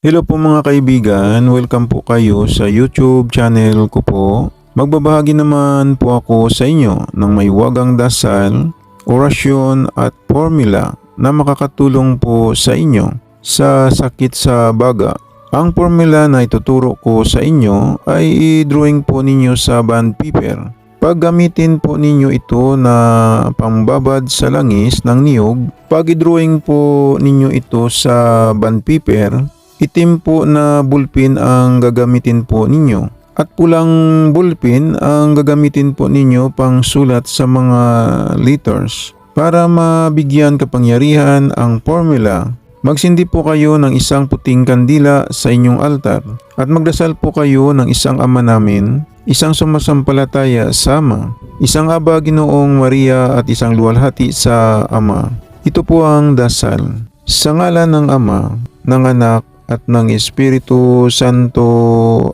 Hello po mga kaibigan, welcome po kayo sa YouTube channel ko po. Magbabahagi naman po ako sa inyo ng may wagang dasal, orasyon at formula na makakatulong po sa inyo sa sakit sa baga. Ang formula na ituturo ko sa inyo ay i-drawing po ninyo sa bond paper. Paggamitin po ninyo ito na pambabad sa langis ng niyog, pag i-drawing po ninyo ito sa bond paper, itim po na ballpen ang gagamitin po ninyo at pulang ballpen ang gagamitin po ninyo pang sulat sa mga letters para mabigyan kapangyarihan ang formula. Magsindi po kayo ng isang puting kandila sa inyong altar at magdasal po kayo ng isang Ama namin, isang sumasampalataya sa Ama, isang Aba Ginoong Maria at isang luwalhati sa Ama. Ito po ang dasal. Sa ngalan ng Ama, ng Anak, at ng Espiritu Santo.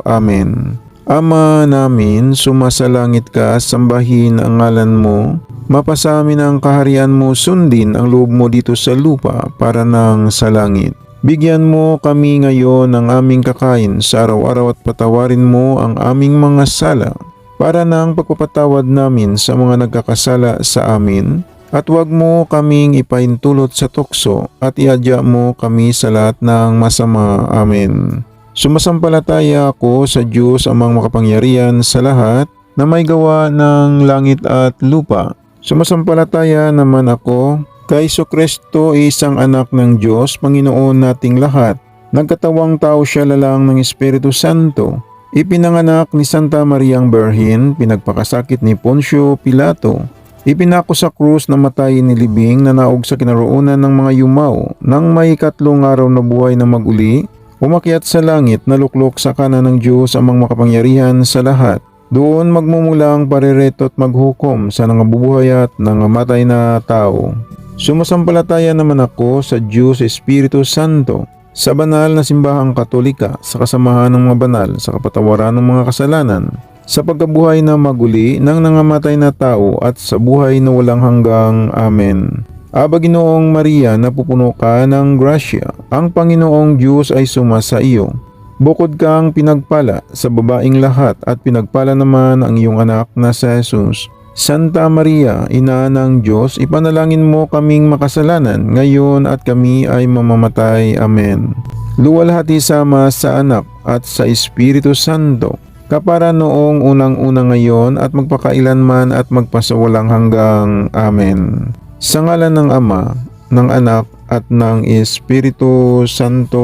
Amen. Ama namin, sumasalangit ka, sambahin ang ngalan mo. Mapasamin ang kaharian mo, sundin ang loob mo dito sa lupa para nang sa langit. Bigyan mo kami ngayon ng aming kakain sa araw-araw at patawarin mo ang aming mga sala para nang pagpapatawad namin sa mga nagkakasala sa amin. At huwag mo kaming ipaintulot sa tukso at iadya mo kami sa lahat ng masama. Amen. Sumasampalataya ako sa Diyos amang makapangyarihan sa lahat na may gawa ng langit at lupa. Sumasampalataya naman ako kay Jesucristo, isang anak ng Diyos, Panginoon nating lahat. Nagkatawang tao siya lalang ng Espiritu Santo. Ipinanganak ni Santa Mariang Birhen, pinagpakasakit ni Poncio Pilato. Ipinako sa krus na matay ni libing na naog sa kinaroonan ng mga yumaw. Nang may 3 araw na buhay na maguli, umakyat sa langit, naluklok sa kanan ng Diyos amang makapangyarihan sa lahat. Doon magmumulang parireto at maghukom sa nangabubuhay at nangamatay na tao. Sumasampalataya naman ako sa Diyos Espiritu Santo, sa banal na simbahang Katolika, sa kasamahan ng mga banal, sa kapatawaran ng mga kasalanan, sa pagkabuhay na maguli ng nangamatay na tao at sa buhay na walang hanggang. Amen. Aba Ginoong Maria, napupuno ka ng grasya, ang Panginoong Diyos ay sumasa iyo. Bukod kang pinagpala sa babaing lahat at pinagpala naman ang iyong anak na si Jesus. Santa Maria, Ina ng Diyos, ipanalangin mo kaming makasalanan ngayon at kami ay mamamatay. Amen. Luwalhati sama sa anak at sa Espiritu Santo, kapara noong unang-una ngayon at magpakailanman at magpasawalang hanggang. Amen. Sa ngalan ng Ama, ng Anak at ng Espiritu Santo.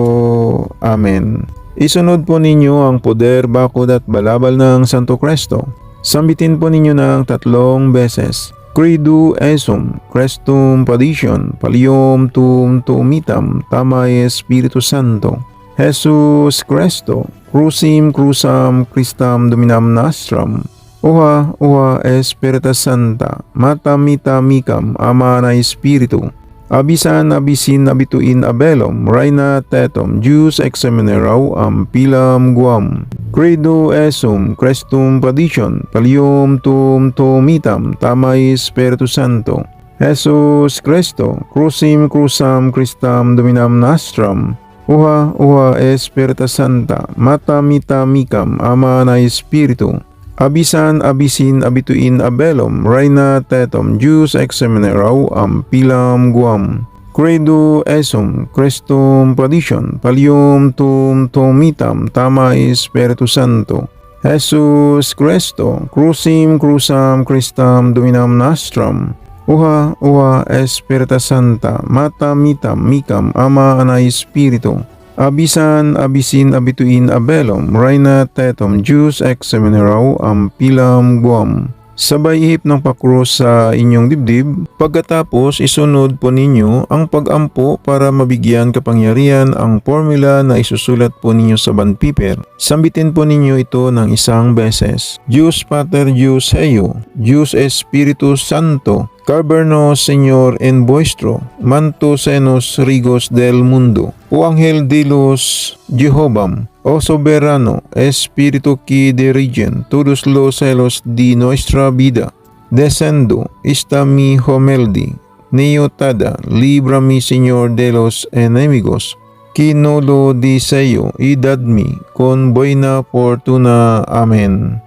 Amen. Isunod po ninyo ang poder, bakod at balabal ng Santo Cristo. Sambitin po ninyo ng 3 beses. Credo esum, Crestum Padition, Palium tum tumitam, Tamay Espiritu Santo. Jesus Cristo, Crucim Crusam Christam Dominam Nostrum, Uha Espiritus Santa, Matamita Mikam, Ama na Espiritu, Abisan Abisin Abituin Abelum, Reina Tetum, Deus Examineraw Pilam Guam. Credo esum, Crestum Padition, Palium tum tumitam, Tamay Espiritu Santo. Jesus Cristo, Crucim Crusam Christam Dominam Nostrum, Uha Espiritus Santa, Matamita Mikam, Ama na Espiritu, Abisan Abisin Abituin Abelum, Reina Tetum, Deus Examineraw Pilam Guam. Credo esum, Crestum Padition, Palium tum tumitam, Tamay Espiritu Santo. Jesus Cristo, Crucim Crusam Christam Dominam Nostrum, Uha Espiritus Santa, Matamita Mikam, Ama na Espiritu, Abisan Abisin Abituin Abelum, Reina Tetum, Deus Examineraw Pilam Guam. Sabay ihip ng pakrus sa inyong dibdib. Pagkatapos isunod po ninyo ang pag-ampo para mabigyan kapangyarihan ang formula na isusulat po ninyo sa bond paper. Sambitin po ninyo ito ng 1 beses. Deus Pater, Deus Heu, Deus Espiritu Santo, Carberno Señor en vuestro, manto senos rigos del mundo. O Angel de los Jehovam, o soberano, Espíritu que dirigen todos los celos de nuestra vida, descendo esta mi homeldi, neotada, libra mi Señor de los enemigos, Kinulo di sayo, idadmi, con buena fortuna. Amen.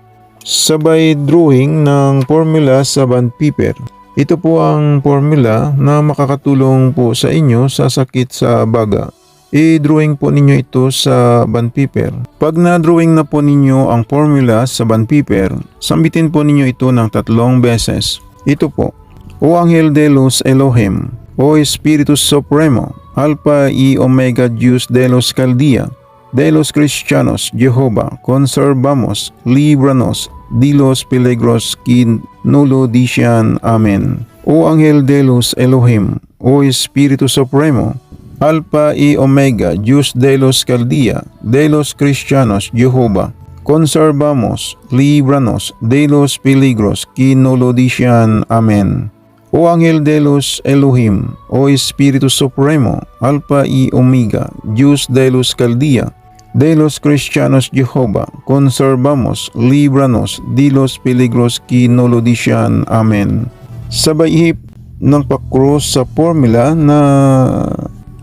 Sabay drawing ng formula sa bond paper. Ito po ang formula na makakatulong po sa inyo sa sakit sa baga. I-drawing po ninyo ito sa bond paper. Pag na-drawing na po ninyo ang formula sa bond paper, sambitin po ninyo ito ng 3 beses. Ito po: O Angel de los Elohim, O Espiritus Supremo, Alpha y Omega Dios de los Caldea, de los Cristianos, Jehová, conservamos, líbranos de los peligros que nulo dician. Amen. O Angel de los Elohim, O Espíritu Supremo, Alpha y Omega, Dios de los Caldea, de los Cristianos, Jehová, conservamos, líbranos de los peligros que nulo dician. Amen. O Angel de los Elohim, O Espíritu Supremo, Alpha y Omega, Dios de los Caldea, de los Cristianos, Jehová, conservamos, líbranos de los peligros que nulo dician. Amen. Sabay ihip ng pakros sa formula na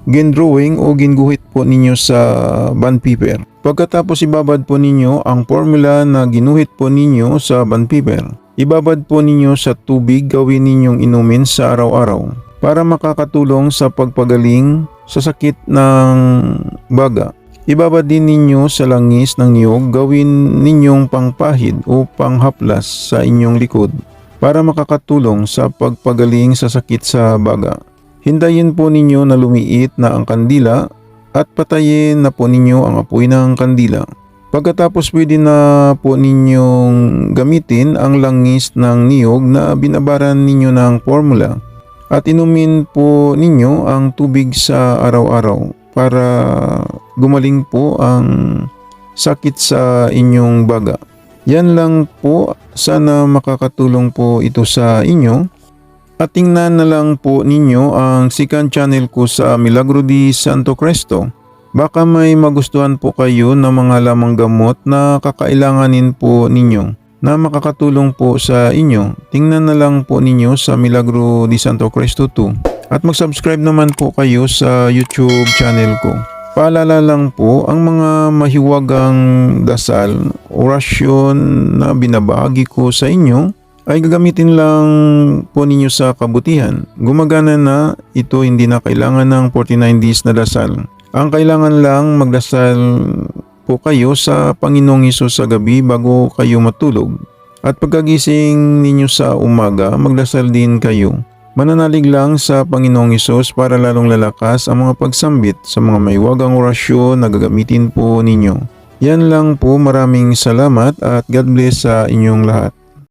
gendrawing o ginguhit po ninyo sa bond paper. Pagkatapos ibabad po ninyo ang formula na ginuhit po ninyo sa bond paper. Ibabad po ninyo sa tubig, gawin ninyong inumin sa araw-araw para makakatulong sa pagpagaling sa sakit ng baga. Ibabad din ninyo sa langis ng niyog, gawin ninyong pangpahid o panghaplas sa inyong likod para makakatulong sa pagpagaling sa sakit sa baga. Hintayin po ninyo na lumiit na ang kandila at patayin na po ninyo ang apoy ng kandila. Pagkatapos pwede na po ninyong gamitin ang langis ng niyog na binabaran ninyo ng formula at inumin po ninyo ang tubig sa araw-araw para gumaling po ang sakit sa inyong baga. Yan lang po, sana makakatulong po ito sa inyo. At tingnan na lang po ninyo ang second channel ko sa Milagro di Santo Cristo. Baka may magustuhan po kayo ng mga lamang gamot na kakailanganin po ninyo na makakatulong po sa inyo. Tingnan na lang po ninyo sa Milagro di Santo Cristo 2. At mag-subscribe naman po kayo sa YouTube channel ko. Paalala lang po, ang mga mahiwagang dasal, orasyon na binabahagi ko sa inyo ay gagamitin lang po ninyo sa kabutihan. Gumagana na ito, hindi na kailangan ng 49 days na dasal. Ang kailangan lang magdasal po kayo sa Panginoong Hesus sa gabi bago kayo matulog. At pagkagising ninyo sa umaga, magdasal din kayo. Mananalig lang sa Panginoong Hesus para lalong lalakas ang mga pagsambit sa mga maiwagang orasyon na gagamitin po ninyo. Yan lang po, maraming salamat at God bless sa inyong lahat.